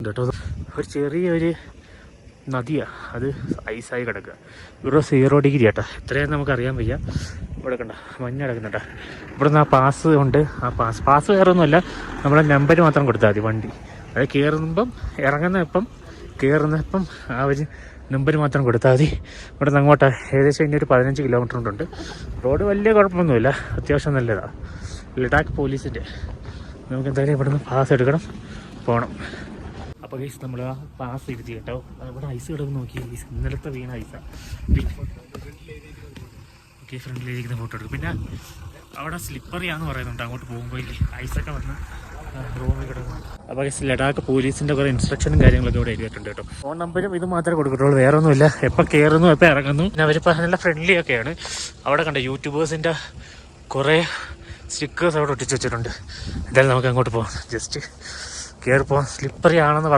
കേട്ടോ ഒരു ചെറിയൊരു നദിയാണ്, അത് ഐസായി കിടക്കുക. ഇവിടെ 0 ഡിഗ്രി കേട്ടോ. എത്രയാണെന്ന് നമുക്കറിയാൻ വയ്യ. ഇവിടെ കണ്ട മഞ്ഞ് കിടക്കുന്നുണ്ടോ. ഇവിടെ നിന്ന് ആ പാസ് ഉണ്ട്. ആ പാസ് വേറെ ഒന്നുമല്ല, നമ്മളെ നമ്പർ മാത്രം കൊടുത്താൽ മതി വണ്ടി. അത് കയറുമ്പം ഇറങ്ങുന്നപ്പം കയറുന്നപ്പം ആ ഒരു നമ്പർ മാത്രം കൊടുത്താൽ മതി. ഇവിടെ നിന്ന് അങ്ങോട്ട് ഏകദേശം ഇനി ഒരു 15 കിലോമീറ്റർ ഉണ്ട്. റോഡ് വലിയ കുഴപ്പമൊന്നുമില്ല, അത്യാവശ്യം നല്ലതാണ്. ലഡാക്ക് പോലീസിൻ്റെ നമുക്ക് എന്തായാലും ഇവിടെ നിന്ന് പാസ് എടുക്കണം, പോകണം. അപ്പോൾ ഗൈസ് നമ്മൾ ആ പാസ് എടുത്തി കേട്ടോ. ഇവിടെ ഐസ് കിടന്ന് നോക്കി, ഇന്നലത്തെ വീണ ഐസാണ്. ഓക്കെ, ഫ്രണ്ടിലിരിക്കുന്ന ഫോട്ടോ എടുക്കും. പിന്നെ അവിടെ സ്ലിപ്പറിയാന്ന് പറയുന്നുണ്ട്, അങ്ങോട്ട് പോകുമ്പോൾ ഐസൊക്കെ വന്ന് റൂമിൽ കിടക്കും. അപ്പോൾ ഗൈസ് ലഡാക്ക് പോലീസിൻ്റെ കുറേ ഇൻസ്ട്രക്ഷനും കാര്യങ്ങളൊക്കെ ഇവിടെ എഴുതിയിട്ടുണ്ട് കേട്ടോ. ഫോൺ നമ്പരും ഇത് മാത്രമേ കൊടുക്കത്തുള്ളൂ, വേറെ ഒന്നുമില്ല. എപ്പോൾ കയറുന്നു എപ്പോൾ ഇറങ്ങുന്നു. പിന്നെ അവരിപ്പോൾ നല്ല ഫ്രണ്ട്ലി ഒക്കെയാണ്. അവിടെ കണ്ട യൂട്യൂബേഴ്സിൻ്റെ കുറേ സ്റ്റിക്കേഴ്സ് അവിടെ ഒട്ടിച്ച് വെച്ചിട്ടുണ്ട്. എന്തായാലും നമുക്ക് അങ്ങോട്ട് പോകാം, ജസ്റ്റ് കയറി പോകാം. സ്ലിപ്പറി ആണെന്ന്